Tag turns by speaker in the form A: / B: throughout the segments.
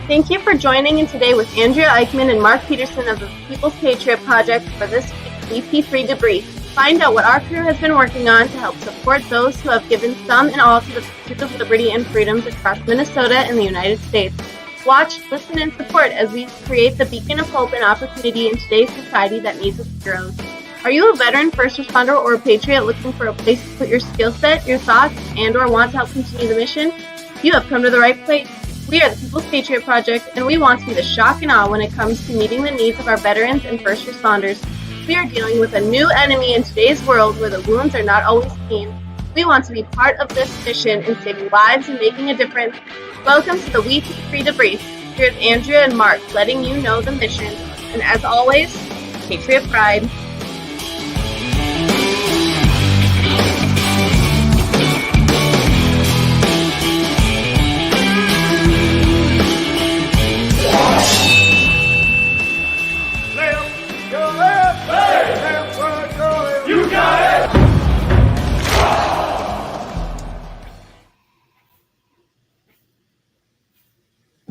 A: Thank you for joining in today with Andrea Eichmann and Mark Peterson of the People's Patriot Project for this week's WeP3 Debrief. Find out what our crew has been working on to help support those who have given some and all to the pursuit of liberty and freedoms across Minnesota and the United States. Watch, listen, and support as we create the beacon of hope and opportunity in today's society that needs its heroes. Are you a veteran, first responder, or a patriot looking for a place to put your skill set, your thoughts, and or want to help continue the mission? You have come to the right place. We are the People's Patriot Project, and we want to be the shock and awe when it comes to meeting the needs of our veterans and first responders. We are dealing with a new enemy in today's world where the wounds are not always clean. We want to be part of this mission in saving lives and making a difference. Welcome to the WeP3 Debrief. Here's Andrea and Mark letting you know the mission. And as always, Patriot Pride.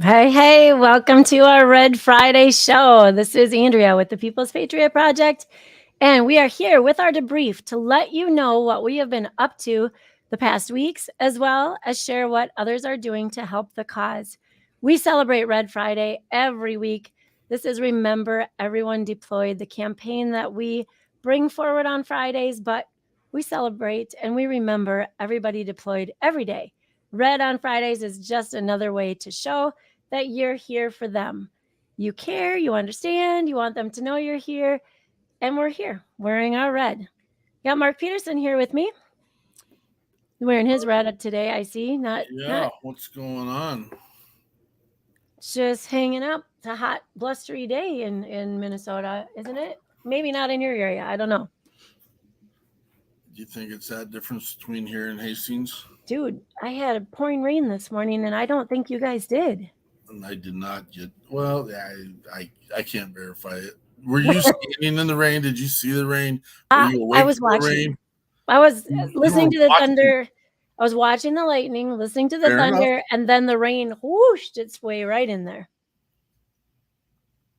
B: Hey, welcome to our Red Friday show. This is Andrea with the People's Patriot Project, and we are here with our debrief to let you know what we have been up to the past weeks, as well as share what others are doing to help the cause. We celebrate Red Friday every week. This is Remember Everyone Deployed, the campaign that we bring forward on Fridays, but we celebrate and we remember everybody deployed every day. Red on Fridays is just another way to show that you're here for them. You care, you understand, you want them to know you're here, and we're here wearing our red. Got Mark Peterson here with me. Wearing his red today, I see. Not
C: what's going on?
B: Just hanging out. It's a hot, blustery day in Minnesota, isn't it? Maybe not in your area. I don't know.
C: Do you think it's that difference between here and Hastings?
B: Dude, I had pouring rain this morning, and I don't think you guys did.
C: And I did not get. Well, I can't verify it. Were you standing in the rain? Did you see the rain? Were you awake
B: I was watching.
C: Rain?
B: I was listening to the thunder. I was watching the lightning, listening to the thunder, and then the rain whooshed its way right in there.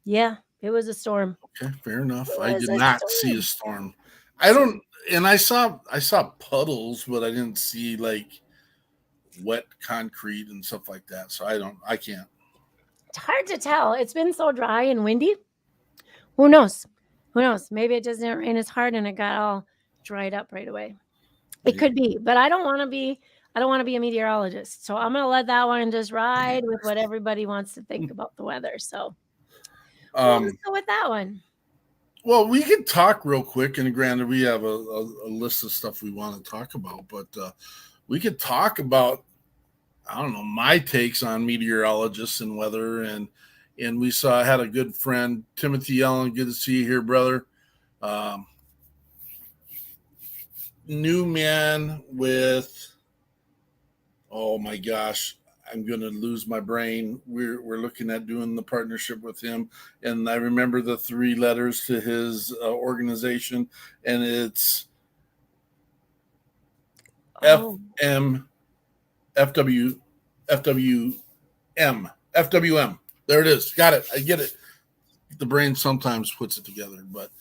B: Yeah, it was a storm.
C: Okay, fair enough. I did not see a storm. I saw puddles, but I didn't see like wet concrete and stuff like that. So I can't.
B: It's hard to tell. It's been so dry and windy. Who knows? Maybe it just didn't rain as hard and it got all dried up right away. It could be, but I don't want to be a meteorologist. So I'm going to let that one just ride with what everybody wants to think about the weather. So let's go with that one.
C: Well, we could talk real quick, and granted, we have a list of stuff we want to talk about, but we could talk about, I don't know, my takes on meteorologists and weather, and we had a good friend, Timothy Allen. Good to see you here, brother. New man with, oh my gosh, I'm going to lose my brain. We're looking at doing the partnership with him. And I remember the 3 letters to his organization, and it's FWM. There it is. Got it. I get it. The brain sometimes puts it together, but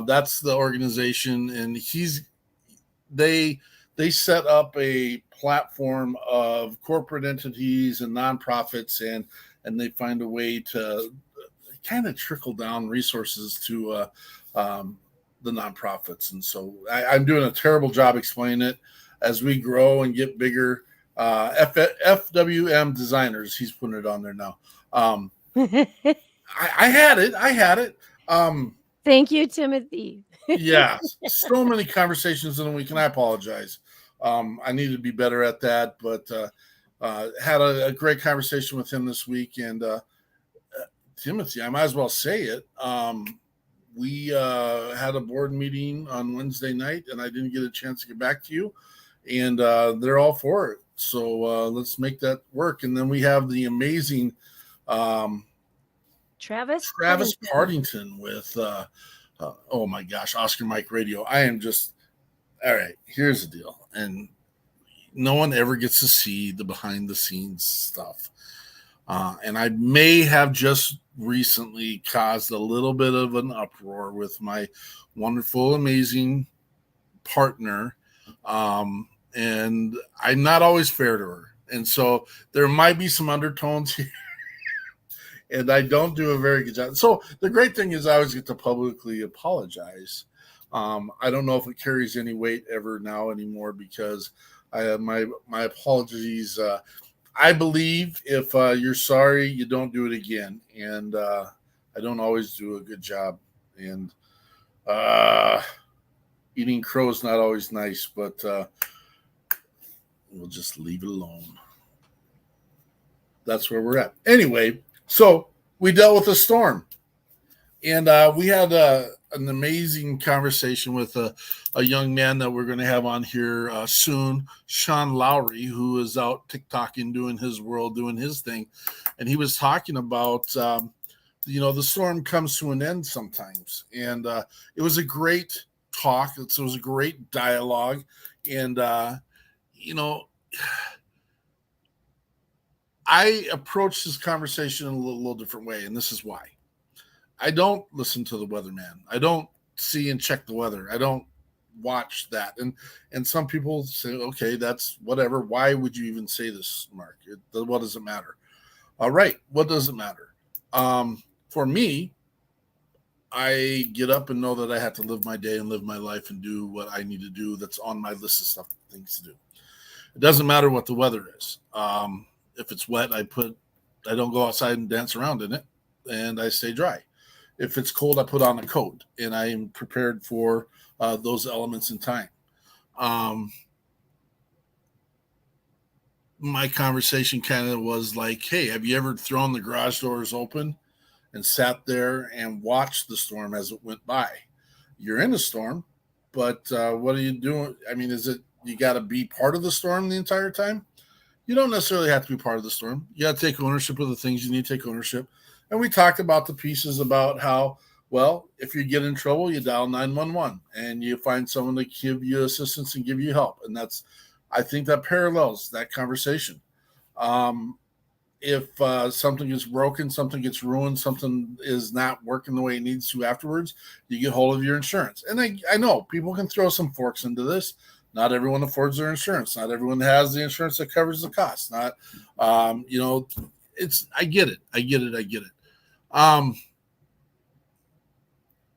C: that's the organization. And they set up a platform of corporate entities and nonprofits, and they find a way to kind of trickle down resources to the nonprofits. And so I'm doing a terrible job explaining it. As we grow and get bigger, FWM Designers, he's putting it on there now. I had it.
B: Thank you, Timothy.
C: Yeah, so many conversations in a week, and I apologize. I need to be better at that, but had a great conversation with him this week. And Timothy, I might as well say it. We had a board meeting on Wednesday night, and I didn't get a chance to get back to you. And they're all for it. So let's make that work. And then we have the amazing
B: Travis
C: Partington with oh my gosh, Oscar Mike Radio. I am just, all right, here's the deal. And no one ever gets to see the behind the scenes stuff. And I may have just recently caused a little bit of an uproar with my wonderful, amazing partner. And I'm not always fair to her. And so there might be some undertones here. And I don't do a very good job. So the great thing is I always get to publicly apologize. I don't know if it carries any weight ever now anymore because I have my apologies. I believe if you're sorry, you don't do it again. And I don't always do a good job. And eating crow is not always nice, but we'll just leave it alone. That's where we're at. Anyway, so we dealt with a storm. And we had an amazing conversation with a young man that we're going to have on here soon, Sean Lowry, who is out TikToking, doing his world, doing his thing. And he was talking about, the storm comes to an end sometimes. And it was a great talk. It was a great dialogue. And, I approached this conversation in a little different way, and this is why. I don't listen to the weatherman. I don't see and check the weather. I don't watch that. And some people say, okay, that's whatever. Why would you even say this, Mark? What does it matter? All right. What does it matter? For me, I get up and know that I have to live my day and live my life and do what I need to do. That's on my list of stuff, things to do. It doesn't matter what the weather is. If it's wet, I don't go outside and dance around in it, and I stay dry. If it's cold, I put on a coat, and I am prepared for those elements in time. My conversation kind of was like, hey, have you ever thrown the garage doors open and sat there and watched the storm as it went by? You're in a storm, but what are you doing? I mean, is it you got to be part of the storm the entire time? You don't necessarily have to be part of the storm. You got to take ownership of the things you need to take ownership. And we talked about the pieces about how, well, if you get in trouble, you dial 911 and you find someone to give you assistance and give you help. And I think that parallels that conversation. If something is broken, something gets ruined, something is not working the way it needs to afterwards, you get hold of your insurance. And I know people can throw some forks into this. Not everyone affords their insurance. Not everyone has the insurance that covers the cost. I get it.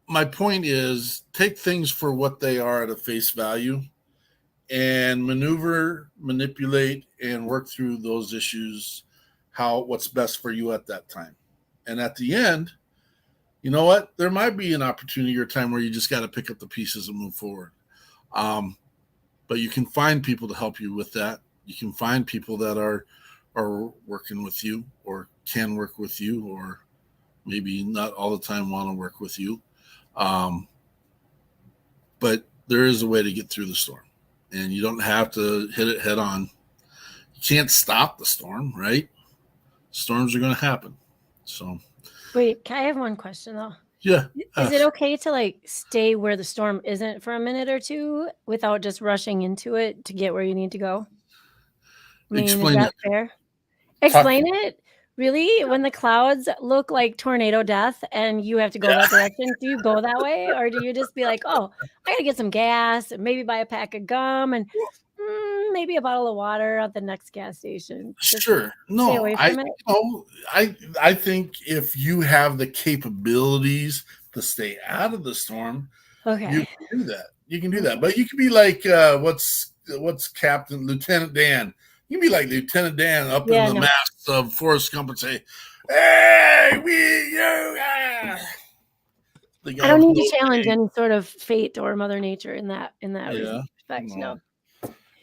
C: My point is take things for what they are at a face value and maneuver, manipulate, and work through those issues, what's best for you at that time. And at the end, you know what? There might be an opportunity or time where you just got to pick up the pieces and move forward. But you can find people to help you with that. You can find people that are working with you or can work with you or maybe not all the time want to work with you. But there is a way to get through the storm. And you don't have to hit it head on. You can't stop the storm, right? Storms are going to happen. So,
B: wait, can I have one question though?
C: Yeah.
B: Is it okay to stay where the storm isn't for a minute or two without just rushing into it to get where you need to go? I mean,
C: Explain
B: is that fair? Explain it? Really? When the clouds look like tornado death and you have to go that direction, do you go that way? Or do you just be like, oh, I got to get some gas and maybe buy a pack of gum and maybe a bottle of water at the next gas station? Just
C: sure. No,
B: stay away from it?
C: I think if you have the capabilities to stay out of the storm,
B: okay,
C: you can do that. You can do that. But you can be like, what's Lieutenant Dan? You can be like Lieutenant Dan up in the mast of Forrest Gump and say, hey, I
B: don't need to challenge any sort of fate or Mother Nature in that respect. No.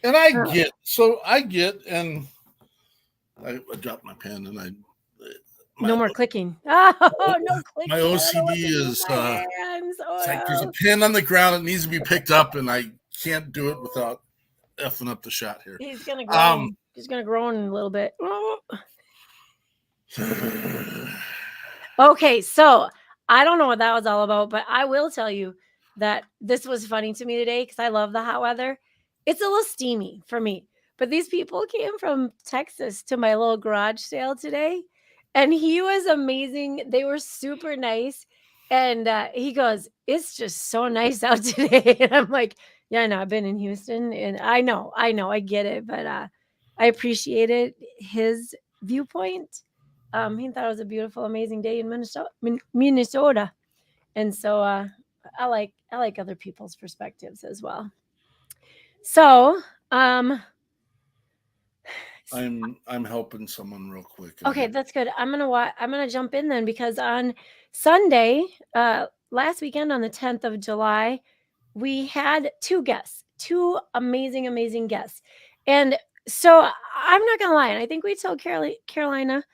C: And I get, and I dropped my pen and
B: no more clicking. Oh, no clicking.
C: My OCD is it's like there's a pen on the ground that needs to be picked up, and I can't do it without effing up the shot here.
B: He's gonna groan. He's gonna groan a little bit. Okay, so I don't know what that was all about, but I will tell you that this was funny to me today because I love the hot weather. It's a little steamy for me, but these people came from Texas to my little garage sale today, and he was amazing. They were super nice. And he goes, "It's just so nice out today." And I'm like, "Yeah, I know. I've been in Houston, and I know, I get it, but I appreciated his viewpoint. He thought it was a beautiful, amazing day in Minnesota, and so I like other people's perspectives as well. So,
C: I'm helping someone real quick.
B: okay, that's good. I'm gonna jump in then because on Sunday, last weekend on the 10th of July, we had two amazing guests, and so I'm not gonna lie, and I think we told Carolina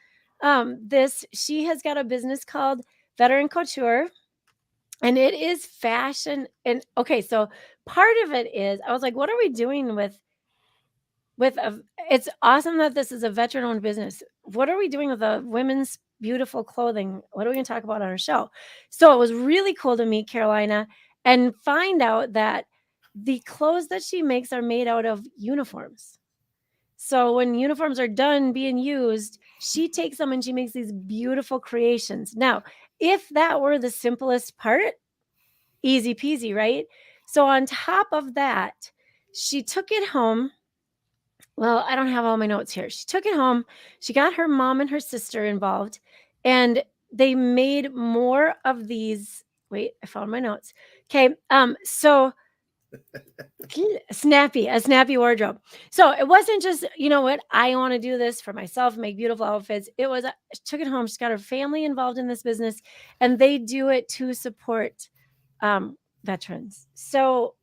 B: this. She has got a business called Veteran Couture, and it is fashion. And okay, so part of it is I was like, what are we doing with a, it's awesome that this is a veteran owned business. What are we doing with the women's beautiful clothing? What are we going to talk about on our show? So it was really cool to meet Carolina and find out that the clothes that she makes are made out of uniforms. So when uniforms are done being used, she takes them and she makes these beautiful creations. Now, if that were the simplest part, easy peasy, right? So on top of that, she took it home. Well, I don't have all my notes here. She took it home. She got her mom and her sister involved, and they made more of these. Wait, I found my notes. Okay. So a snappy wardrobe. So it wasn't just, you know what, I want to do this for myself, make beautiful outfits. It was, she took it home. She's got her family involved in this business, and they do it to support veterans. So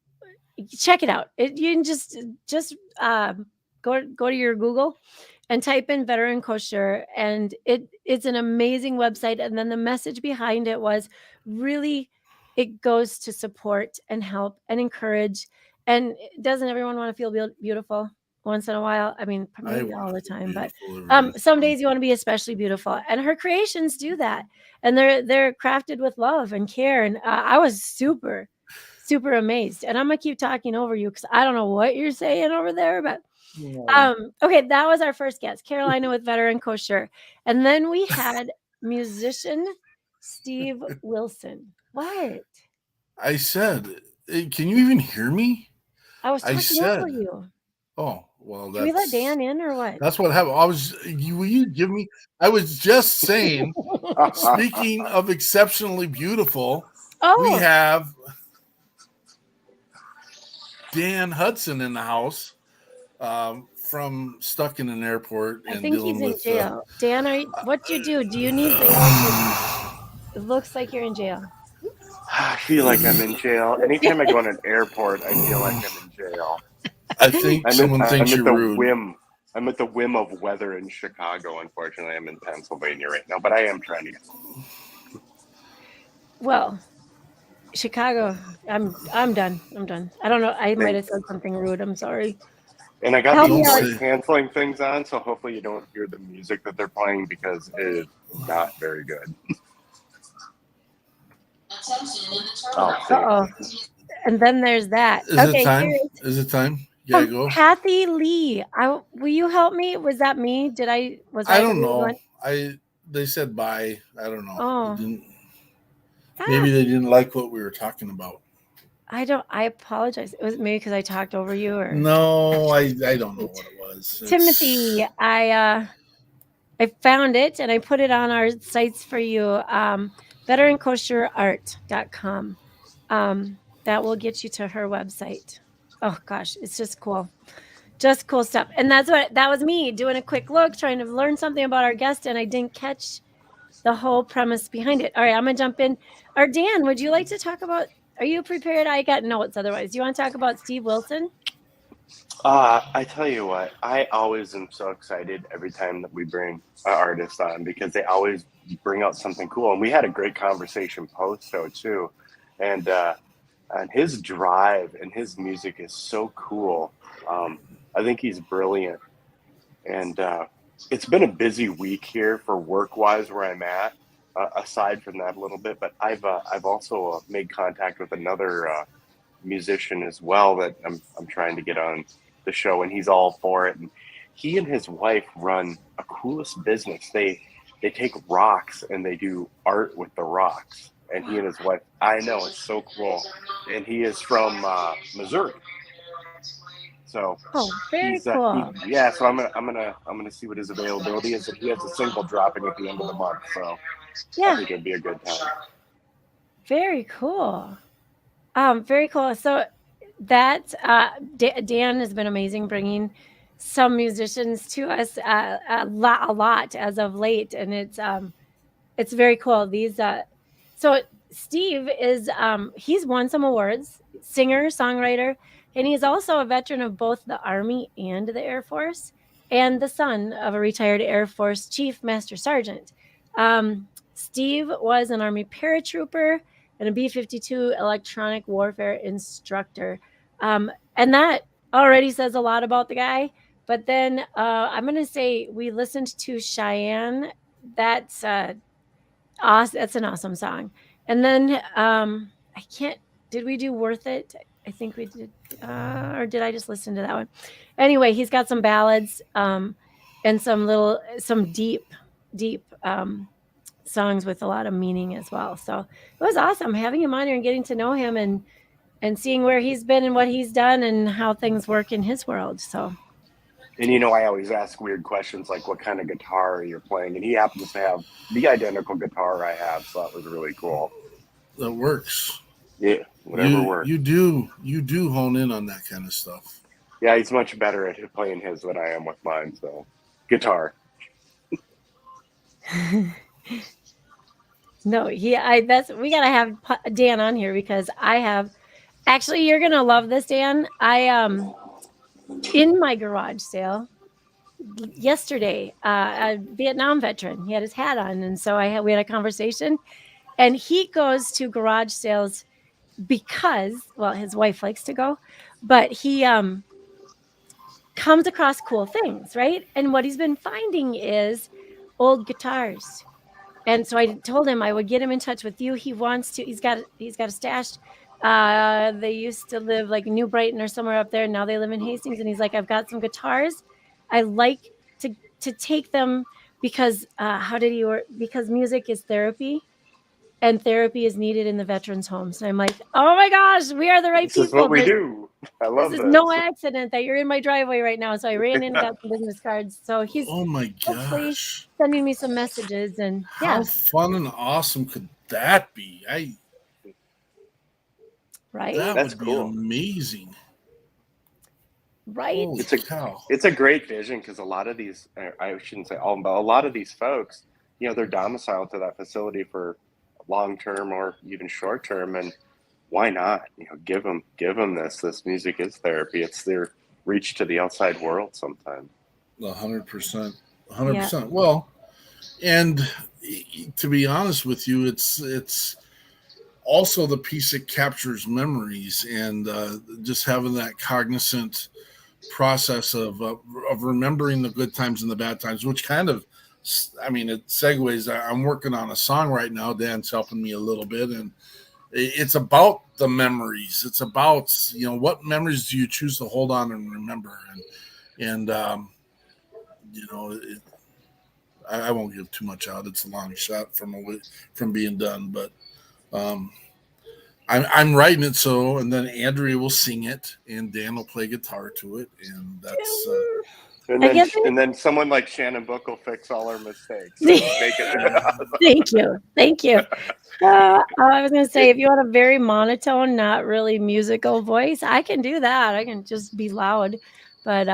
B: check it out. You can just go to your Google and type in Veteran Kosher, and it's an amazing website. And then the message behind it was really, it goes to support and help and encourage. And doesn't everyone want to feel beautiful once in a while? I mean, maybe all the time, but some days you want to be especially beautiful. And her creations do that, and they're crafted with love and care. And I was super amazed. And I'm gonna keep talking over you because I don't know what you're saying over there, but okay, that was our first guest, Carolina with Veteran Kosher. And then we had musician Steve Wilson. What?
C: I said, can you even hear me?
B: I was talking over you.
C: Oh, well,
B: Can we let Dan in or what?
C: That's what happened. Will you give me? I was just saying, speaking of exceptionally beautiful, we have Dan Hudson in the house from stuck in an airport.
B: I think he's in jail. Dan, what do you do? Do you need bail? It looks like you're in jail.
D: I feel like I'm in jail. Anytime I go on an airport, I feel like I'm in jail.
C: I think someone thinks you're rude.
D: I'm at the whim of weather in Chicago. Unfortunately, I'm in Pennsylvania right now, but I am trying to get home.
B: Well, Chicago, I'm done. I don't know. I might have said something rude. I'm sorry.
D: And I got the noise canceling things on, so hopefully you don't hear the music that they're playing because it is not very good.
B: Oh, and then there's that.
C: Is it time? Yeah, go.
B: Kathy Lee, will you help me? Was that me? I
C: don't know. They said bye. I don't know.
B: Oh.
C: Maybe they didn't like what we were talking about.
B: I apologize. It was maybe because I talked over you, or
C: no, I don't know what it was.
B: Timothy, I found it and I put it on our sites for you. VeteranKosherArt.com. That will get you to her website. Oh gosh, it's just cool. Just cool stuff. And that was me doing a quick look, trying to learn something about our guest, and I didn't catch the whole premise behind it. All right, I'm gonna jump in. Or Dan, would you like to talk about, are you prepared? I got notes otherwise. Do you want to talk about Steve Wilson?
D: I tell you what, I always am so excited every time that we bring an artist on because they always bring out something cool. And we had a great conversation post-show too. And his drive and his music is so cool. I think he's brilliant. And it's been a busy week here for work-wise where I'm at. aside from that a little bit. But I've also made contact with another musician as well that I'm trying to get on the show, and he's all for it. And he and his wife run a coolest business. They take rocks and they do art with the rocks. And he and his wife, I know, it's so cool. And he is from Missouri. So
B: Oh, very
D: he's
B: cool.
D: yeah. So I'm gonna see what his availability is, and he has a single dropping at the end of the month. So I think it'd be a good time.
B: Very cool. Very cool. So that Dan has been amazing, bringing some musicians to us a lot as of late, and it's very cool. These so Steve is he's won some awards, singer, songwriter, and he's also a veteran of both the Army and the Air Force, and the son of a retired Air Force Chief Master Sergeant. Steve was an Army paratrooper and a B-52 electronic warfare instructor. And that already says a lot about the guy. But then I'm going to say we listened to Cheyenne. That's awesome. That's an awesome song. And then I can't. Did we do Worth It? I think we did. Or did I just listen to that one? Anyway, he's got some ballads and some deep songs with a lot of meaning as well. So it was awesome having him on here and getting to know him and seeing where he's been and what he's done and how things work in his world. So.
D: And I always ask weird questions like what kind of guitar you're playing, and he happens to have the identical guitar I have, so that was really cool.
C: That works.
D: Yeah, whatever works.
C: You do hone in on that kind of stuff.
D: Yeah, he's much better at playing his than I am with mine. So, guitar.
B: No, we gotta have Dan on here because I have. Actually, you're gonna love this, Dan. In my garage sale yesterday, a Vietnam veteran, he had his hat on, and so we had a conversation, and he goes to garage sales because, well, his wife likes to go, but he comes across cool things, right? And what he's been finding is old guitars. And so I told him I would get him in touch with you. He's got a stash. They used to live like New Brighton or somewhere up there. Now they live in Hastings. And he's like, I've got some guitars. I like to take them because because music is therapy and therapy is needed in the veterans' homes. And I'm like, oh my gosh, we are the right people.
D: This is what we do. I love this.
B: This is no accident that you're in my driveway right now. So I ran in and got some business cards. So he's hopefully sending me some messages. And
C: how fun and awesome could that be?
B: Right?
D: That's
C: would
D: cool.
C: Be amazing.
B: Right?
D: It's a great vision because a lot of these, I shouldn't say all, but a lot of these folks, they're domiciled to that facility for long term or even short term, and why not? Give them this music is therapy. It's their reach to the outside world sometimes.
C: 100%. Well, and to be honest with you, it's also the piece that captures memories and just having that cognizant process of remembering the good times and the bad times, which kind of, it segues. I'm working on a song right now. Dan's helping me a little bit, and it's about the memories. It's about, what memories do you choose to hold on and remember? And I won't give too much out. It's a long shot from being done, but I'm writing it so, and then Andrea will sing it, and Dan will play guitar to it, and that's.
D: And then someone like Shannon Book will fix all our mistakes.
B: Thank you. I was going to say, if you want a very monotone, not really musical voice, I can do that. I can just be loud. But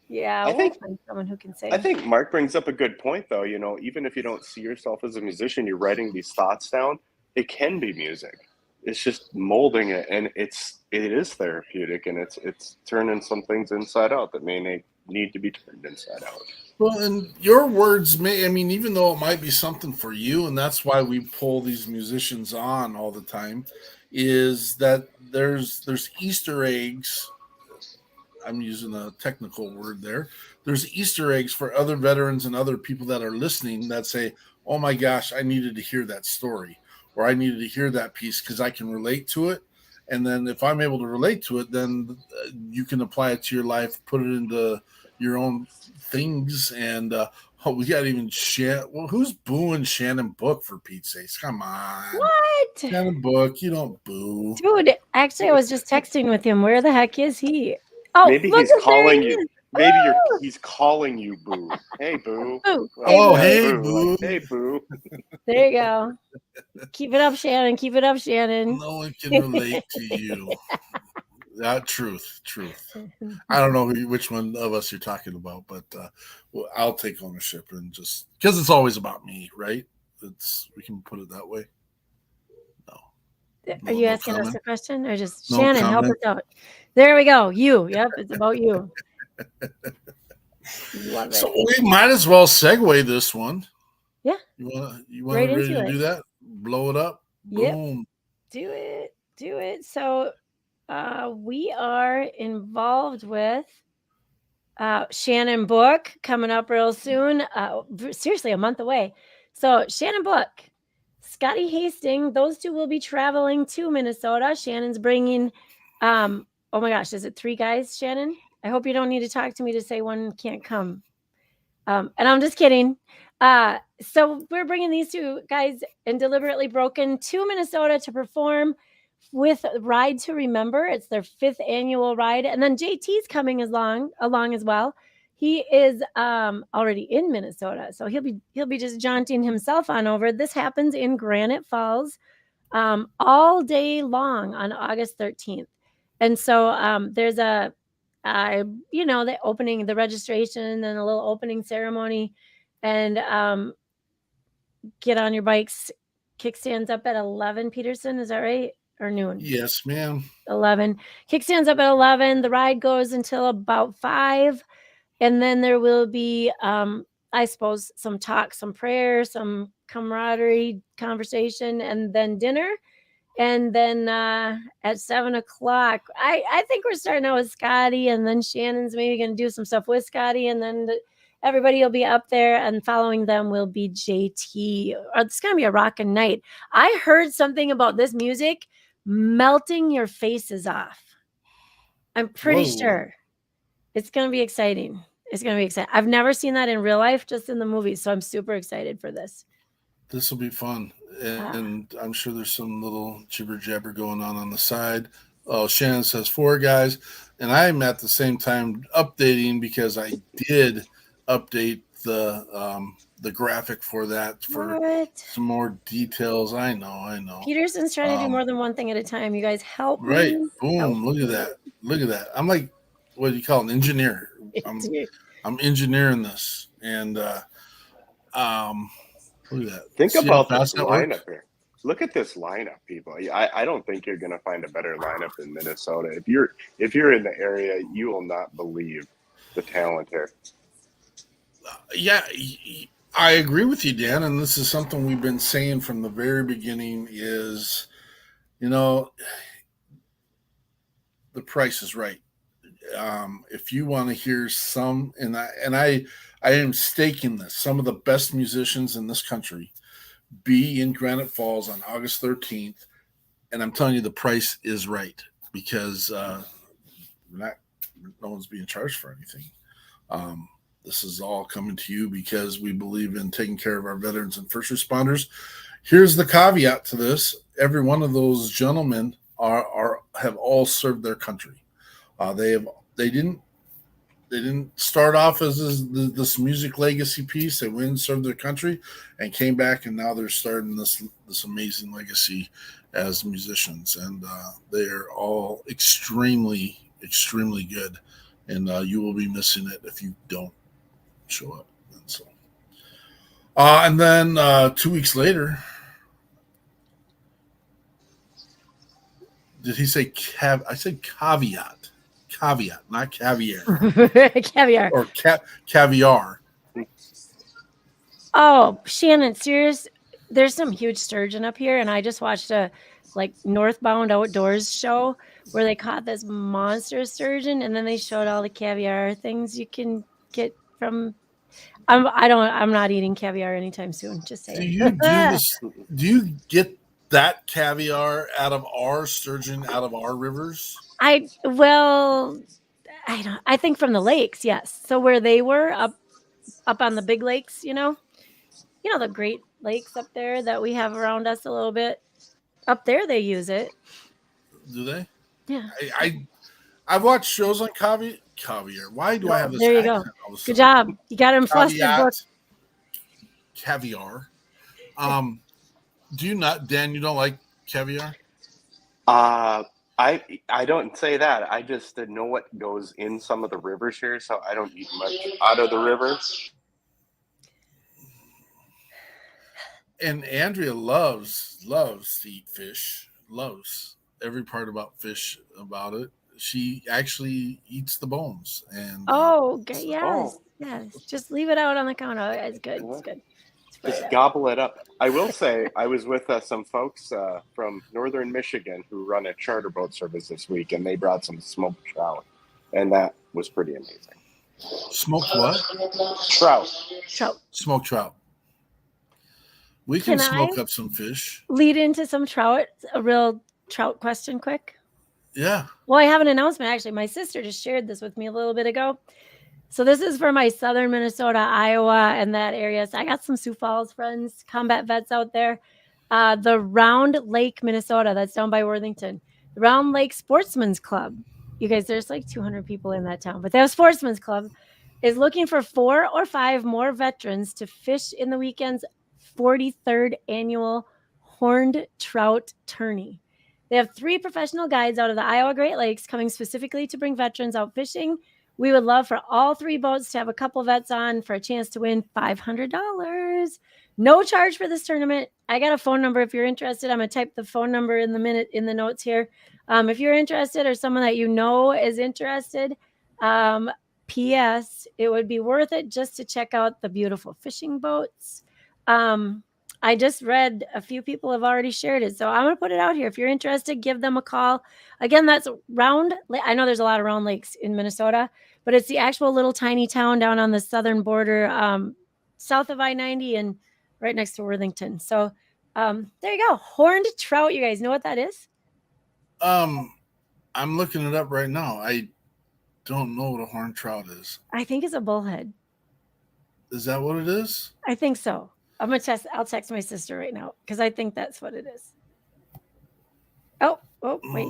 B: we'll find someone who can sing.
D: I think Mark brings up a good point, though. Even if you don't see yourself as a musician, you're writing these thoughts down. It can be music. It's just molding it, and it is therapeutic, and it's turning some things inside out that may need to be turned inside out.
C: Well, and your words even though it might be something for you, and that's why we pull these musicians on all the time, is that there's Easter eggs. I'm using a technical word there. There's Easter eggs for other veterans and other people that are listening that say, oh my gosh, I needed to hear that story, or I needed to hear that piece because I can relate to it. And then if I'm able to relate to it, then you can apply it to your life, put it into your own things. And we got even well, who's booing Shannon Book, for Pete's sakes? Come on.
B: What?
C: Shannon Book, you don't boo.
B: Dude, actually, I was just texting with him. Where the heck is he? Oh,
D: Maybe
B: look
D: he's
B: at there
D: calling
B: he
D: you.
B: is.
D: Maybe
B: Oh!
D: he's calling you, Boo. Hey, Boo.
B: Boo.
D: Well,
C: Oh,
D: not
C: hey,
D: Like,
C: Boo.
D: hey, Boo.
B: There you go. Keep it up, Shannon. Keep it up, Shannon.
C: No one can relate to you. Truth. I don't know which one of us you're talking about, but well, I'll take ownership and just because it's always about me, right? We can put it that way.
B: Are you asking
C: comment?
B: us a question or just
C: No
B: Shannon,
C: comment.
B: help us out? There we go. You. Yep, it's about you. Love it.
C: So we might as well segue this one.
B: Yeah.
C: You want
B: Right
C: ready
B: into
C: to
B: it.
C: do that? Blow it up.
B: Yep.
C: Boom.
B: Do it. So we are involved with Shannon Book coming up real soon. Seriously, a month away. So Shannon Book, Scotty Hastings, those two will be traveling to Minnesota. Shannon's bringing, oh my gosh, is it 3 guys, Shannon? I hope you don't need to talk to me to say one can't come. And I'm just kidding. So we're bringing these 2 guys and Deliberately Broken to Minnesota to perform with Ride to Remember. It's their 5th annual ride. And then JT's coming along as well. He is already in Minnesota. So he'll be just jaunting himself on over. This happens in Granite Falls all day long on August 13th. And so there's the opening, the registration, and a little opening ceremony, and get on your bikes. Kickstands up at 11, Peterson, is that right? Or noon?
C: Yes, ma'am.
B: 11. Kickstands up at 11. The ride goes until about 5. And then there will be, I suppose, some talk, some prayer, some camaraderie, conversation, and then dinner. And then at 7 o'clock, I think we're starting out with Scotty, and then Shannon's maybe going to do some stuff with Scotty, and then everybody will be up there, and following them will be JT. It's going to be a rockin' night. I heard something about this music melting your faces off. I'm pretty sure it's going to be exciting. It's going to be exciting. I've never seen that in real life, just in the movies, so I'm super excited for this.
C: This will be fun. And I'm sure there's some little jibber jabber going on the side. Oh, Shannon says 4 guys. And I'm at the same time updating because I did update the graphic for that for some more details. I know.
B: Peterson's trying to do more than one thing at a time. You guys help me.
C: Right. Boom. Look at that. I'm like, what do you call it? An engineer. I'm engineering this. And look at that.
D: Think about this lineup here. Look at this lineup, people. I don't think you're going to find a better lineup in Minnesota. If you're in the area, you will not believe the talent here.
C: Yeah, I agree with you, Dan. And this is something we've been saying from the very beginning is, the price is right. If you want to hear some, and I am staking this, some of the best musicians in this country be in Granite Falls on August 13th. And I'm telling you, the price is right because no one's being charged for anything. This is all coming to you because we believe in taking care of our veterans and first responders. Here's the caveat to this. Every one of those gentlemen have all served their country. They didn't start off as this music legacy piece. They went and served their country and came back, and now they're starting this amazing legacy as musicians. And they are all extremely, extremely good. And you will be missing it if you don't show up. And then 2 weeks later, did he say I said caveat, not caviar.
B: Caviar.
C: Or caviar.
B: Oh, Shannon, serious? There's some huge sturgeon up here, and I just watched a Northbound Outdoors show where they caught this monster sturgeon, and then they showed all the caviar things you can get from I'm not eating caviar anytime soon. Just
C: Do
B: saying.
C: you do this? Do you get that caviar out of our sturgeon, out of our rivers?
B: I think from the lakes, yes. So where they were up on the big lakes, the Great Lakes up there that we have around us a little bit. Up there, they use it.
C: Do they?
B: Yeah.
C: I've watched shows on caviar. Why do I have this
B: There you
C: accent
B: go.
C: all of a
B: Good
C: sudden?
B: job. You got him flustered, book.
C: Caviar. Do you not, Dan? You don't like caviar?
D: I don't say that. I just know what goes in some of the rivers here, so I don't eat much out of the rivers.
C: And Andrea loves to eat fish. Loves every part about fish about it. She actually eats the bones. And
B: Okay, yes. Just leave it out on the counter. It's good. It's good.
D: Just gobble it up. I will say I was with some folks from northern Michigan who run a charter boat service this week, and they brought some smoked trout, and that was pretty amazing.
C: Smoked what?
D: Trout.
C: Smoked trout. We can smoke up some fish.
B: Lead into some trout, a real trout question quick.
C: Yeah.
B: Well, I have an announcement, actually. My sister just shared this with me a little bit ago. So this is for my southern Minnesota, Iowa, and that area. So I got some Sioux Falls friends, combat vets out there. The Round Lake, Minnesota, that's down by Worthington. The Round Lake Sportsman's Club. You guys, there's like 200 people in that town, but that Sportsman's Club is looking for 4 or 5 more veterans to fish in the weekend's 43rd annual Horned Trout Tourney. They have 3 professional guides out of the Iowa Great Lakes coming specifically to bring veterans out fishing. We would love for all 3 boats to have a couple vets on for a chance to win $500. No charge for this tournament. I got a phone number if you're interested. I'm going to type the phone number in the notes here. If you're interested or someone that you know is interested, P.S. It would be worth it just to check out the beautiful fishing boats. I just read a few people have already shared it, so I'm going to put it out here. If you're interested, give them a call. Again, that's Round. I know there's a lot of Round Lakes in Minnesota, but it's the actual little tiny town down on the southern border, south of I-90 and right next to Worthington. So there you go. Horned trout. You guys know what that is?
C: I'm looking it up right now. I don't know what a horned trout is.
B: I think it's a bullhead.
C: Is that what it is?
B: I think so. I'll text my sister right now because I think that's what it is. Oh, wait.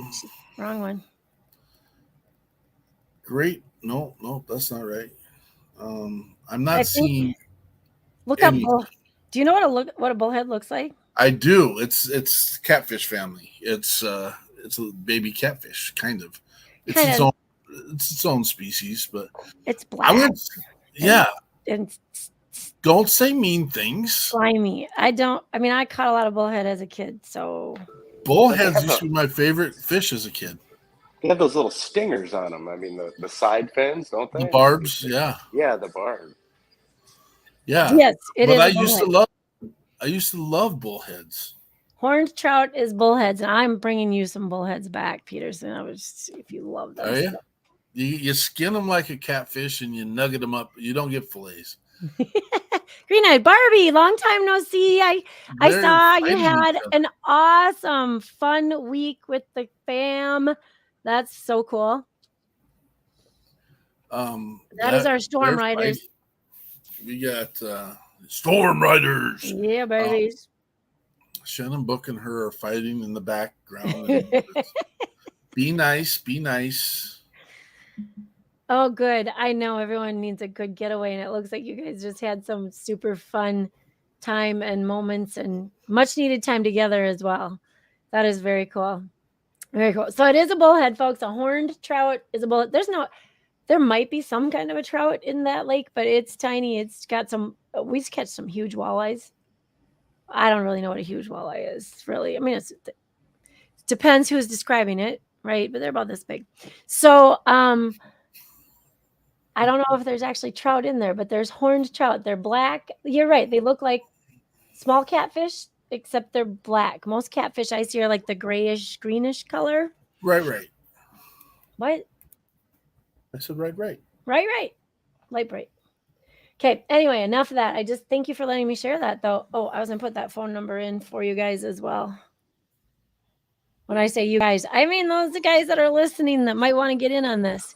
B: Wrong one.
C: Great. No, that's not right. I'm not seeing.
B: Look up. Do you know what a bullhead looks like?
C: I do. It's catfish family. It's a baby catfish, kind of. It's its own species, but
B: it's black. And
C: don't say mean things.
B: Slimy. I caught a lot of bullhead as a kid, so
C: bullheads used to be my favorite fish as a kid.
D: They have those little stingers on them. I mean, the side fins, don't they?
C: The barbs, yeah.
D: Yeah, the barb.
C: Yeah.
B: Yes, it is.
C: I used to love bullheads.
B: Horned trout is bullheads, and I'm bringing you some bullheads back, Peterson. If you love them.
C: Oh yeah. You skin them like a catfish and you nugget them up. You don't get fillets.
B: Green-eyed Barbie, long time no see. I saw you had an awesome, fun week with the fam. That's so cool. That is our Storm Riders.
C: We got Storm Riders.
B: Yeah, babies.
C: Shannon Book and her are fighting in the background. Be nice. Be nice.
B: Oh, good. I know everyone needs a good getaway, and it looks like you guys just had some super fun time and moments and much needed time together as well. That is very cool. Very cool. So it is a bullhead, folks. A horned trout is a bullhead. There might be some kind of a trout in that lake, but it's tiny. It's got we catch some huge walleyes. I don't really know what a huge walleye is, really. I mean, it depends who's describing it, right? But they're about this big. So, I don't know if there's actually trout in there, but there's horned trout. They're black. You're right. They look like small catfish, except they're black. Most catfish I see are like the grayish, greenish color.
C: Right.
B: What?
C: I said right.
B: Right. Light bright. Okay. Anyway, enough of that. I just thank you for letting me share that, though. Oh, I was gonna put that phone number in for you guys as well. When I say you guys, I mean those guys that are listening that might want to get in on this.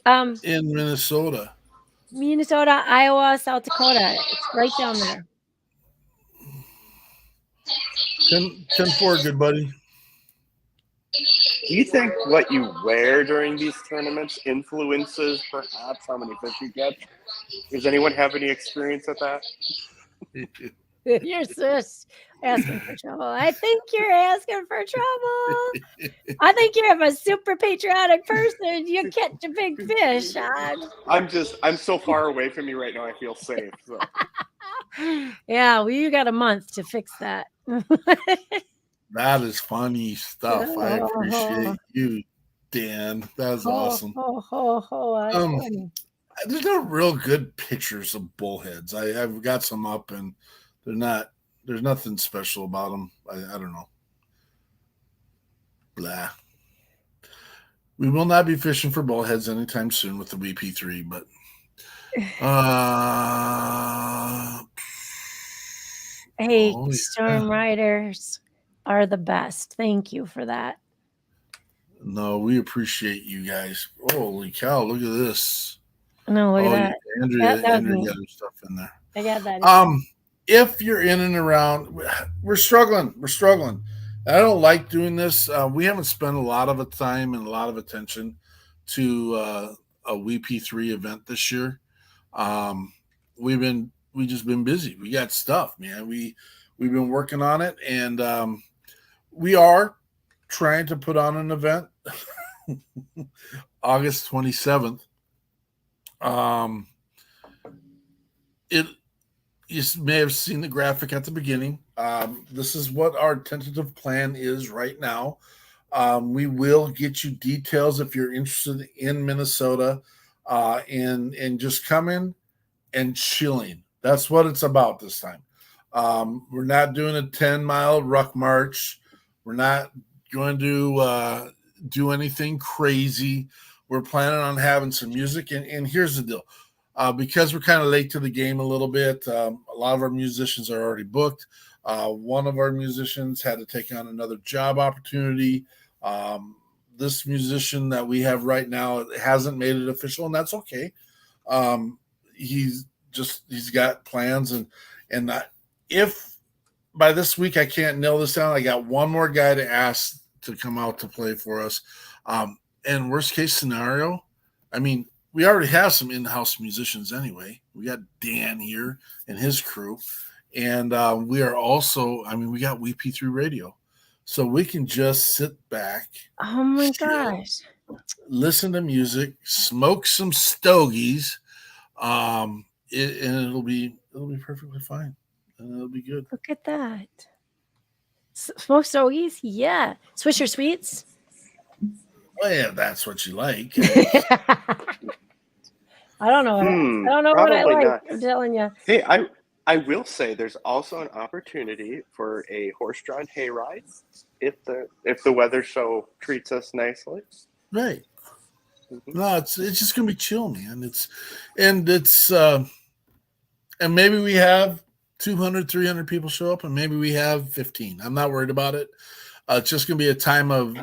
C: In Minnesota.
B: Minnesota, Iowa, South Dakota. It's right down there.
C: 10-4, good buddy.
D: Do you think what you wear during these tournaments influences perhaps how many fish you get? Does anyone have any experience at that?
B: You're just asking for trouble. I think you're asking for trouble. I think you're a super patriotic person. You catch a big fish.
D: I'm so far away from you right now. I feel safe. So.
B: Yeah, well, you got a month to fix that.
C: That is funny stuff. I appreciate you, Dan. That's awesome. There's no real good pictures of bullheads. I've got some up, and there's nothing special about them. I don't know. Blah. We will not be fishing for bullheads anytime soon with the WeP3, but
B: hey, Storm Riders are the best. Thank you for that.
C: No, we appreciate you guys. Holy cow, look at this.
B: No, look at that.
C: Andrea got her stuff in there.
B: I got that.
C: If you're in and around, we're struggling. I don't like doing this. We haven't spent a lot of time and a lot of attention to a WeP3 event this year. We've just been busy. We got stuff, man. We've been working on it, and we are trying to put on an event August 27th. You may have seen the graphic at the beginning. This is what our tentative plan is right now. We will get you details if you're interested in Minnesota, and just coming and chilling. That's what it's about this time. We're not doing a 10-mile ruck march. We're not going to do anything crazy. We're planning on having some music. And here's the deal. Because we're kind of late to the game a little bit, a lot of our musicians are already booked. One of our musicians had to take on another job opportunity. This musician that we have right now hasn't made it official, and that's okay. He's got plans, and if by this week I can't nail this down, I got one more guy to ask to come out to play for us. And worst case scenario, I mean, we already have some in-house musicians anyway. We got Dan here and his crew. And we are also, we got WeP3 Radio. So we can just sit back.
B: Oh my gosh.
C: Listen to music, smoke some stogies. And it'll be perfectly fine. And it'll be good.
B: Look at that. Smoke stogies? Yeah. Swisher Sweets?
C: Well, yeah, that's what you like.
B: I don't know. I don't know what I like. Not. I'm telling you.
D: Hey, I will say there's also an opportunity for a horse-drawn hayride if the weather so treats us nicely.
C: Right. Mm-hmm. No, it's just gonna be chill, man. And maybe we have 200, 300 people show up, and maybe we have 15. I'm not worried about it. It's just gonna be a time of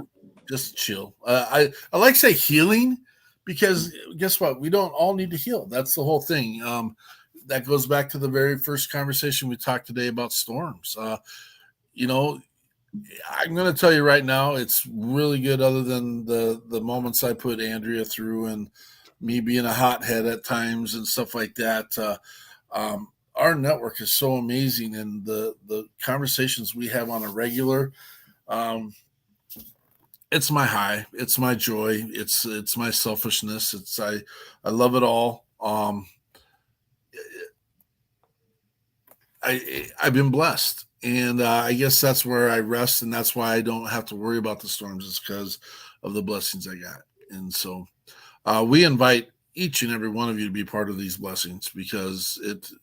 C: just chill. I like to say healing, because guess what? We don't all need to heal. That's the whole thing. That goes back to the very first conversation we talked today about storms. I'm going to tell you right now, it's really good, other than the moments I put Andrea through and me being a hothead at times and stuff like that. Our network is so amazing, and the conversations we have on a regular, it's my high, it's my joy, it's my selfishness. I love it all. I've been blessed, and I guess that's where I rest, and that's why I don't have to worry about the storms, is because of the blessings I got. And so we invite each and every one of you to be part of these blessings, because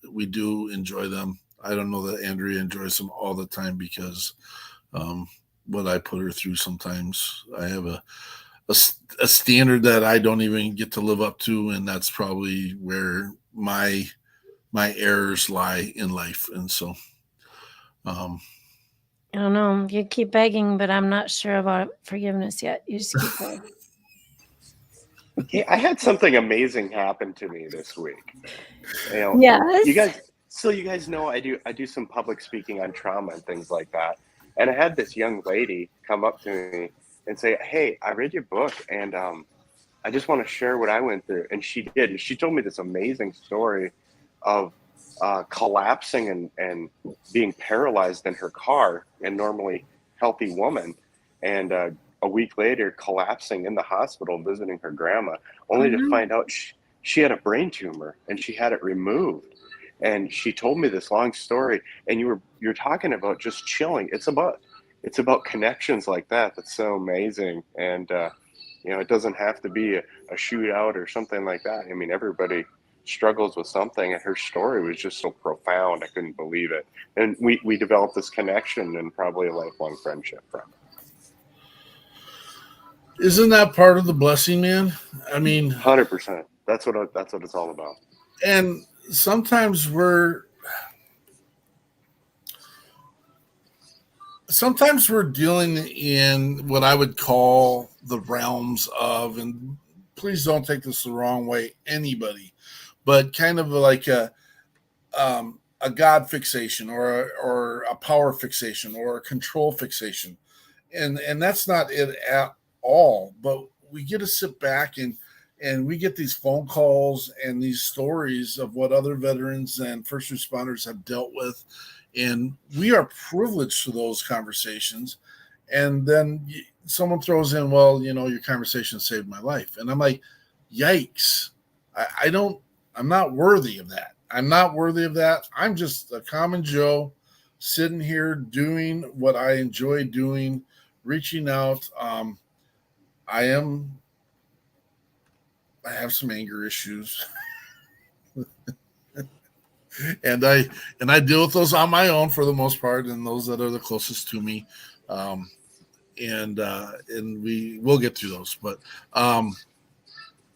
C: we do enjoy them. I don't know that Andrea enjoys them all the time, because what I put her through sometimes. I have a standard that I don't even get to live up to, and that's probably where my my errors lie in life. And so,
B: I don't know. You keep begging, but I'm not sure about forgiveness yet. You just keep going.
D: Hey, I had something amazing happen to me this week. You know,
B: Yes.
D: you guys know I do some public speaking on trauma and things like that. And I had this young lady come up to me and say, "Hey, I read your book, and I just want to share what I went through." And she did. And she told me this amazing story of collapsing and being paralyzed in her car, and normally healthy woman, and a week later collapsing in the hospital visiting her grandma, only to find out she had a brain tumor and she had it removed. And she told me this long story. And you're talking about just chilling. It's about connections like that. That's so amazing. And it doesn't have to be a shootout or something like that. I mean, everybody struggles with something, and her story was just so profound. I couldn't believe it. And we developed this connection and probably a lifelong friendship from it.
C: isn't that part of the blessing, man? I mean,
D: 100%. That's what it's all about.
C: and sometimes we're dealing in what I would call the realms of, and please don't take this the wrong way, anybody, but kind of like a God fixation or a power fixation or a control fixation. And that's not it at all. But we get to sit back and we get these phone calls and these stories of what other veterans and first responders have dealt with. And we are privileged to those conversations. And then someone throws in, well, your conversation saved my life. And I'm like, yikes. I'm not worthy of that. I'm not worthy of that. I'm just a common Joe sitting here doing what I enjoy doing, reaching out. I have some anger issues. and I deal with those on my own for the most part, and those that are the closest to me. And we will get through those, but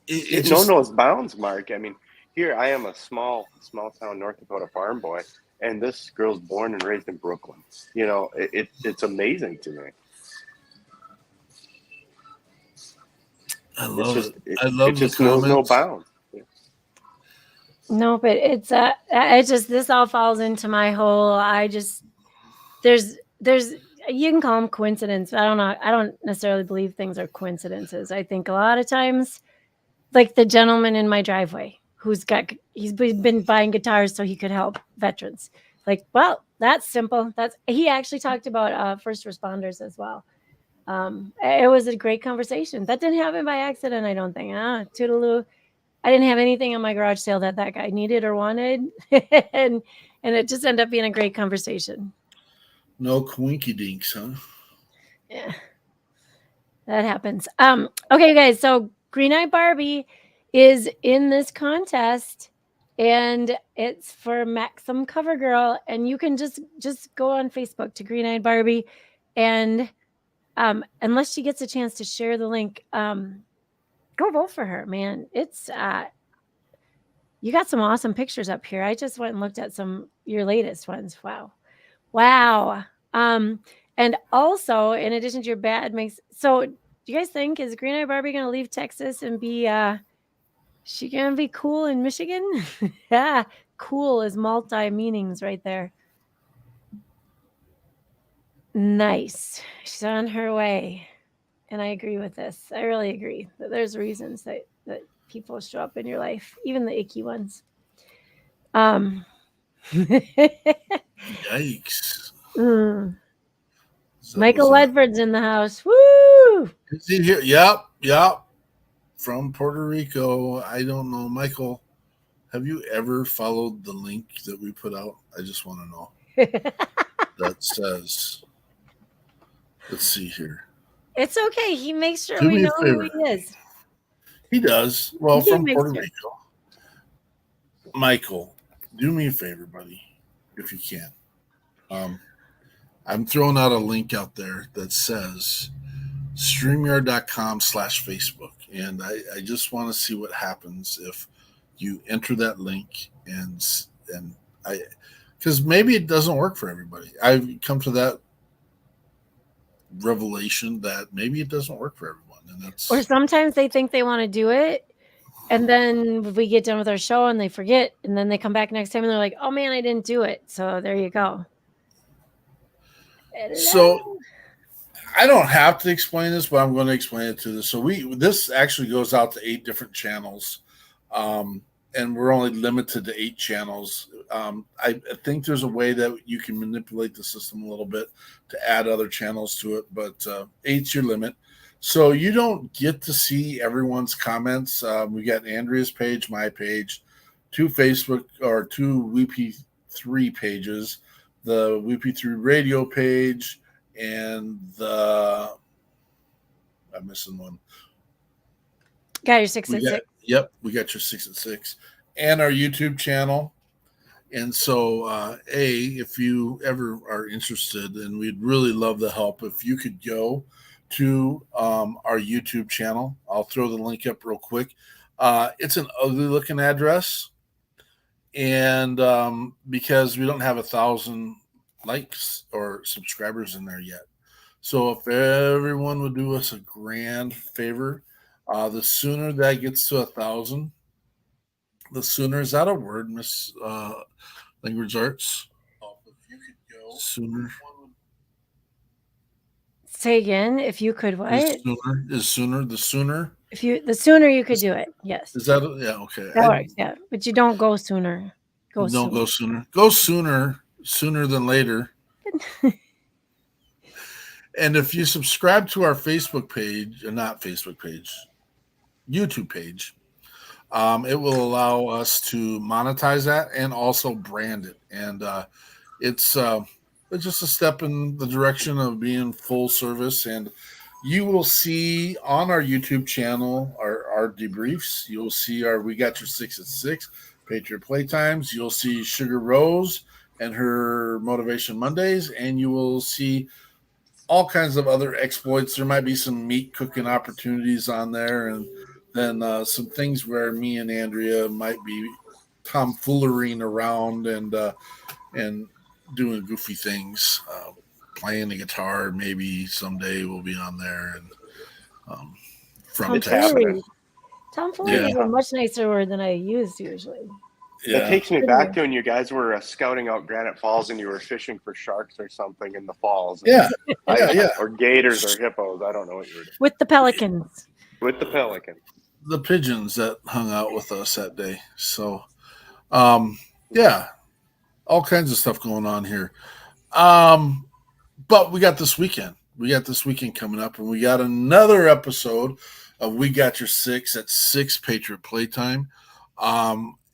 C: it
D: No
C: just
D: knows bounds, Mark. I mean, here I am, a small town North Dakota farm boy, and this girl's born and raised in Brooklyn. It's amazing to me.
C: I love it.
D: It
C: I love
D: just
C: the
D: knows no
C: comments.
D: bounds.
B: No, but it's just this all falls into my whole. There's you can call them coincidence. I don't know. I don't necessarily believe things are coincidences. I think a lot of times, like the gentleman in my driveway he's been buying guitars so he could help veterans. Like, well, that's simple. He actually talked about first responders as well. It was a great conversation. That didn't happen by accident, I don't think. Toodaloo. I didn't have anything on my garage sale that guy needed or wanted. and it just ended up being a great conversation.
C: No coinky dinks, huh?
B: Yeah, that happens. Okay, guys. So Green Eye Barbie is in this contest, and it's for Maxim Cover Girl. And you can just go on Facebook to Green Eye Barbie, and unless she gets a chance to share the link, go vote for her, man. It's you got some awesome pictures up here. I just went and looked at your latest ones. Wow. And also, in addition to your bad so do you guys think, is Green Eye Barbie gonna leave Texas and be she gonna be cool in Michigan? Yeah, cool is multi meanings right there. Nice. She's on her way. And I agree with this. I really agree that there's reasons that people show up in your life, even the icky ones.
C: Yikes.
B: Michael Ledford's in the house. Woo!
C: Is he here? Yep. From Puerto Rico. I don't know. Michael, have you ever followed the link that we put out? I just want to know. That says, let's see here.
B: It's okay. He makes sure we know who he is.
C: He does. Well, from Puerto Rico. Michael, do me a favor, buddy, if you can. I'm throwing out a link out there that says StreamYard.com/Facebook. And I just want to see what happens if you enter that link and And because maybe it doesn't work for everybody. I've come to that revelation that maybe it doesn't work for everyone, and that's.
B: Or sometimes they think they want to do it, and then we get done with our show and they forget, and then they come back next time and they're like, "Oh man, I didn't do it." So there you go.
C: So I don't have to explain this, but I'm going to explain it to this. So this actually goes out to 8 different channels, and we're only limited to 8 channels. I think there's a way that you can manipulate the system a little bit to add other channels to it, but 8's your limit. So you don't get to see everyone's comments. We got Andrea's page, my page, 2 Facebook or 2 WeP3 pages, the WeP3 radio page, and I'm missing one.
B: Got your 6 at 6.
C: Yep, we got your 6 at 6, and our YouTube channel. And so, if you ever are interested, and we'd really love the help, if you could go to our YouTube channel. I'll throw the link up real quick. It's an ugly looking address, and because we don't have 1,000 likes or subscribers in there yet. So if everyone would do us a grand favor, the sooner that gets to 1,000, the sooner. Is that a word, Miss Language Arts? If you could go sooner.
B: Say again, if you could what?
C: The sooner.
B: The sooner you could do it, yes.
C: Is that okay?
B: That works, yeah. But you don't go sooner.
C: Go sooner. Go sooner than later. And if you subscribe to our Facebook page, not Facebook page, YouTube page, it will allow us to monetize that and also brand it. And it's just a step in the direction of being full service. And you will see on our YouTube channel our debriefs. You'll see we got your 6 at 6 Patriot Playtimes. You'll see Sugar Rose and her Motivation Mondays, and you will see all kinds of other exploits. There might be some meat cooking opportunities on there, and then some things where me and Andrea might be tomfoolering around and doing goofy things, playing the guitar. Maybe someday we'll be on there. And
B: Tomfoolery is a much nicer word than I use usually.
D: Yeah. That takes me back to when you guys were scouting out Granite Falls and you were fishing for sharks or something in the falls.
C: Yeah.
D: Or gators or hippos. I don't know what you were doing.
B: With the pelicans.
D: With the pelican.
C: The pigeons that hung out with us that day. So, all kinds of stuff going on here. But we got this weekend. Coming up, and we got another episode of We Got Your 6 at 6 Patriot Playtime.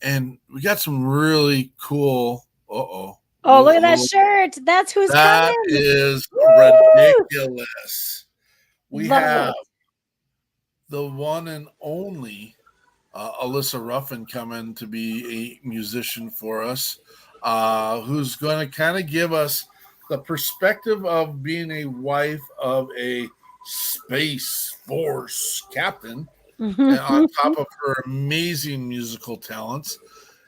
C: And we got some really cool.
B: Oh, look at that shirt. That's who's coming.
C: That is ridiculous. We have the one and only Alyssa Ruffin coming to be a musician for us, who's going to kind of give us the perspective of being a wife of a Space Force captain, and on top of her amazing musical talents.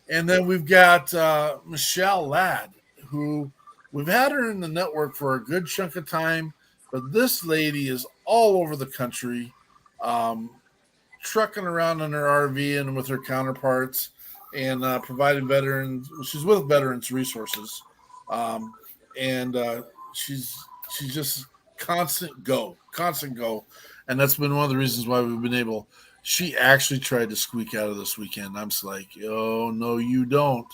C: And then we've got Michelle Ladd, who we've had her in the network for a good chunk of time, but this lady is all over the country, trucking around in her RV and with her counterparts, and providing veterans. She's with Veterans Resources, and she's just constant go. And that's been one of the reasons why we've been able. She actually tried to squeak out of this weekend. I'm just like, oh, no, you don't.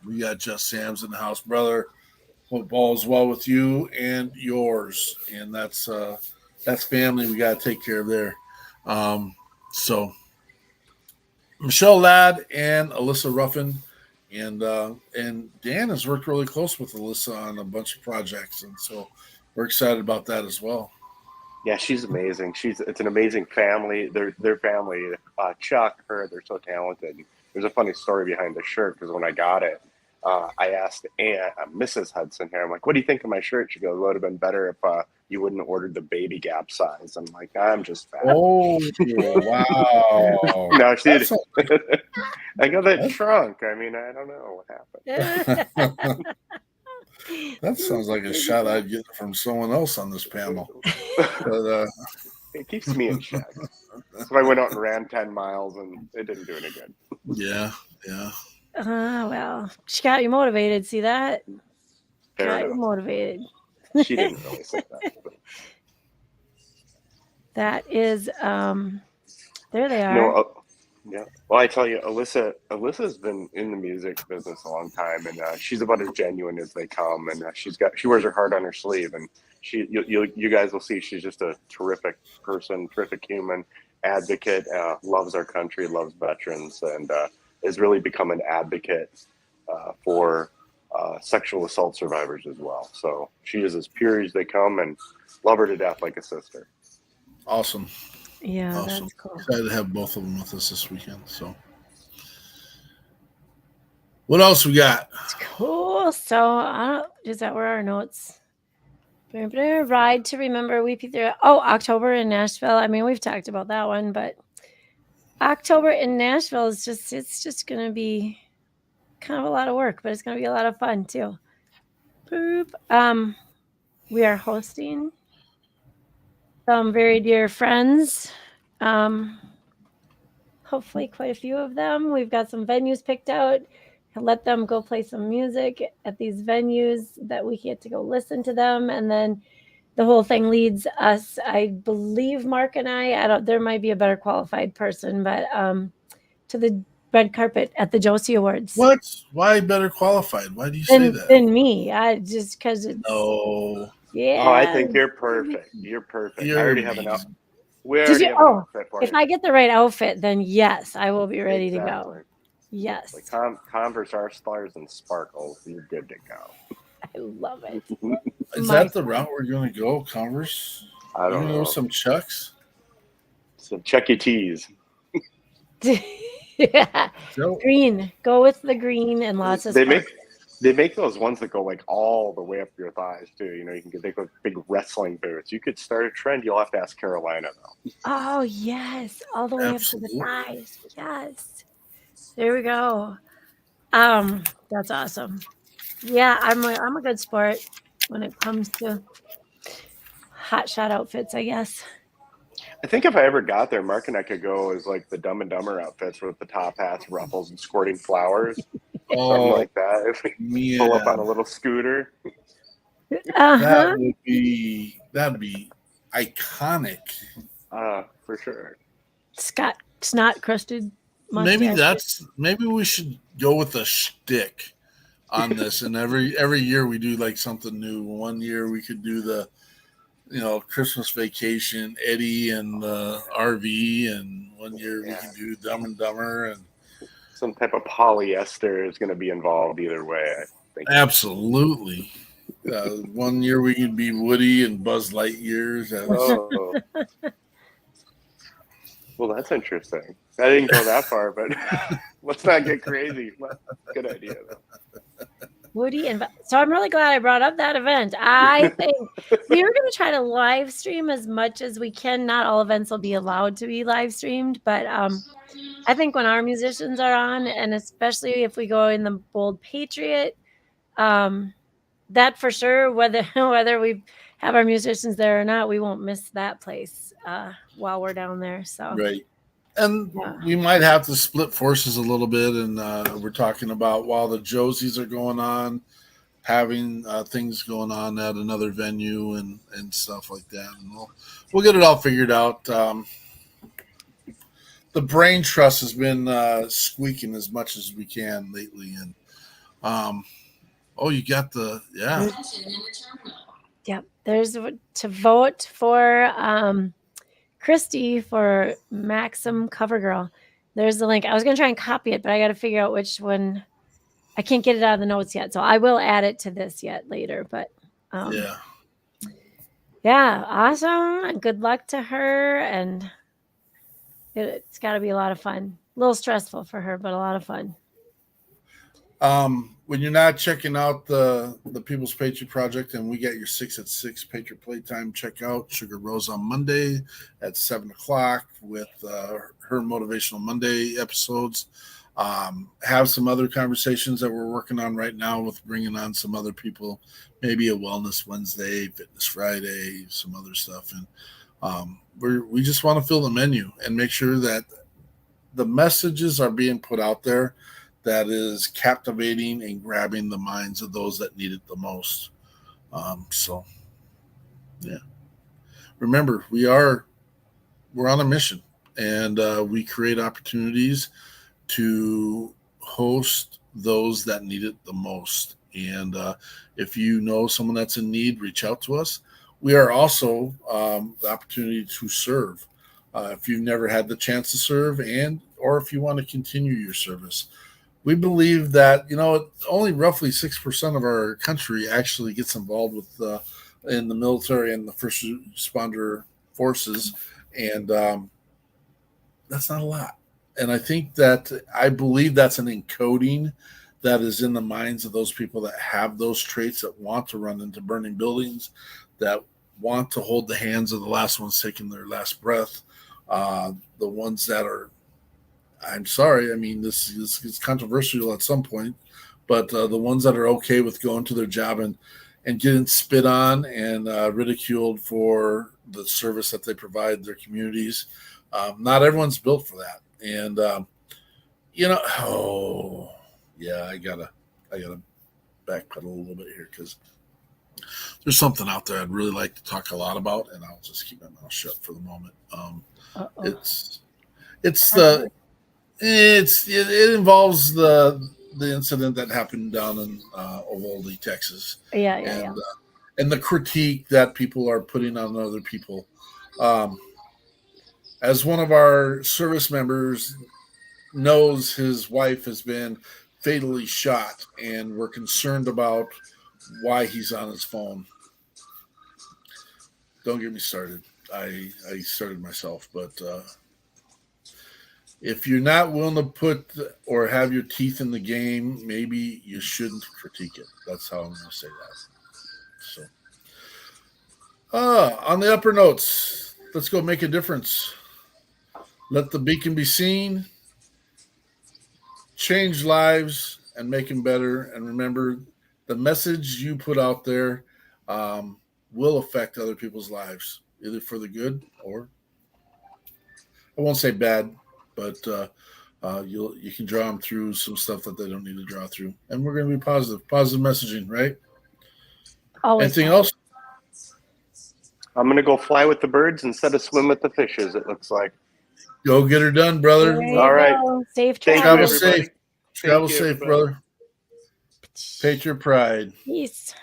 C: We got Just Sam's in the house, brother. Hope all is well with you and yours. And that's family we got to take care of there. So Michelle Ladd and Alyssa Ruffin, and Dan has worked really close with Alyssa on a bunch of projects. And so we're excited about that as well.
D: Yeah, she's amazing. It's an amazing family. Their family, Chuck, her, they're so talented. There's a funny story behind the shirt because when I got it, I asked Mrs. Hudson here, I'm like, what do you think of my shirt? She goes, it would have been better if you wouldn't have ordered the baby Gap size. I'm like, I'm just fat.
C: Oh, wow.
D: No, she
C: That's
D: did. I got that shrunk. I mean, I don't know what happened.
C: That sounds like a shot I'd get from someone else on this panel. But,
D: it keeps me in check. So I went out and ran 10 miles, and it didn't do any good.
C: yeah.
B: Well, she got you motivated. See that?
D: Fair
B: Got you
D: enough.
B: motivated.
D: She didn't really say that. But.
B: That is, there they are.
D: No, yeah. Well, I tell you, Alyssa's been in the music business a long time, and she's about as genuine as they come. And she wears her heart on her sleeve, and you guys will see she's just a terrific person, terrific human, advocate, loves our country, loves veterans, and has really become an advocate for sexual assault survivors as well. So she is as pure as they come, and love her to death like a sister.
C: Awesome.
B: Yeah,
C: Awesome.
B: that's cool.
C: Excited to have both of them with us this weekend. So, what else we got?
B: It's cool. So, is that where our notes? Ride to remember WeP3. Oh, October in Nashville. I mean, we've talked about that one, but October in Nashville is it's just going to be kind of a lot of work, but it's going to be a lot of fun too. Boop. We are hosting some very dear friends. Hopefully quite a few of them. We've got some venues picked out. Let them go play some music at these venues that we get to go listen to them. And then the whole thing leads us, I believe Mark and I there might be a better qualified person, but to the red carpet at the Josie Awards.
C: What? Why better qualified? Why do you say that?
B: Than me. Just because it's...
C: No.
B: Yeah.
D: Oh, I think you're perfect. You're perfect. I already have an outfit. We already have an outfit for you.
B: If I get the right outfit, then yes, I will be ready to go. Yes.
D: Like Converse R Stars and Sparkles. You're good to go.
B: I love it.
C: Is that the route we're going to go, Converse?
D: I don't know.
C: Some Chucks?
D: Some Chucky Tees.
B: Yeah. Green. Go with the green and lots of
D: They make those ones that go like all the way up your thighs too. You know, they go big wrestling boots. You could start a trend. You'll have to ask Carolina though.
B: Oh yes, all the way up to the thighs. Yes, there we go. That's awesome. Yeah, I'm a good sport when it comes to hot shot outfits, I guess.
D: I think if I ever got there, Mark and I could go as like the Dumb and Dumber outfits with the top hats, ruffles, and squirting flowers. Something like that. If we pull up on a little scooter.
B: Uh-huh.
C: That'd be iconic.
D: For sure.
B: Snot crusted mustache.
C: Maybe we should go with a shtick on this, and every year we do like something new. One year we could do the Christmas Vacation, Eddie and the RV, and one year we can do Dumb and Dumber, and
D: some type of polyester is going to be involved either way, I think.
C: Absolutely. One year we could be Woody and Buzz Lightyears.
D: Oh. Well, that's interesting. I didn't go that far, but let's not get crazy. Good idea, though.
B: Woody and so I'm really glad I brought up that event. I think we were going to try to live stream as much as we can. Not all events will be allowed to be live streamed, but I think when our musicians are on, and especially if we go in the Bold Patriot, that for sure, whether we have our musicians there or not, we won't miss that place while we're down there. So
C: right. And we might have to split forces a little bit, and we're talking about while the Josies are going on, having things going on at another venue and stuff like that. And we'll get it all figured out. The brain trust has been squeaking as much as we can lately, and you got
B: Yep. There's to vote for. Christy for Maxim Cover Girl. There's the link. I was going to try and copy it, but I got to figure out which one. I can't get it out of the notes yet, so I will add it to this later. But awesome. Good luck to her, and it's got to be a lot of fun. A little stressful for her, but a lot of fun.
C: When you're not checking out the People's Patriot Project, and we got your 6 at 6 Patriot Playtime, check out Sugar Rose on Monday at 7 o'clock with her Motivational Monday episodes. Have some other conversations that we're working on right now with bringing on some other people, maybe a Wellness Wednesday, Fitness Friday, some other stuff. And we just want to fill the menu and make sure that the messages are being put out there that is captivating and grabbing the minds of those that need it the most. So, yeah. Remember, we're on a mission, and we create opportunities to host those that need it the most. And if you know someone that's in need, reach out to us. We are also the opportunity to serve. If you've never had the chance to serve, or if you want to continue your service. We believe that, only roughly 6% of our country actually gets involved with in the military and the first responder forces. And that's not a lot. And I believe that's an encoding that is in the minds of those people that have those traits, that want to run into burning buildings, that want to hold the hands of the last ones taking their last breath, the ones that are, I'm sorry, I mean, this is controversial at some point, but the ones that are okay with going to their job and getting spit on and ridiculed for the service that they provide their communities. Not everyone's built for that. And, I gotta backpedal a little bit here, because there's something out there I'd really like to talk a lot about, and I'll just keep my mouth shut for the moment. It involves the incident that happened down in Uvalde, Texas. And the critique that people are putting on other people. As one of our service members knows, his wife has been fatally shot, and we're concerned about why he's on his phone. Don't get me started. I started myself, but if you're not willing to put or have your teeth in the game, maybe you shouldn't critique it. That's how I'm going to say that. So, on the upper notes, let's go make a difference. Let the beacon be seen, change lives, and make them better. And remember, the message you put out there will affect other people's lives, either for the good or, I won't say bad, but you can draw them through some stuff that they don't need to draw through. And we're going to be positive messaging, right?
B: Always.
C: Anything else?
D: I'm going to go fly with the birds instead of swim with the fishes, it looks like.
C: Go get her done, brother.
D: All right.
B: Safe
C: travel.
B: travel.
C: Travel safe, brother. Patriot pride.
B: Peace.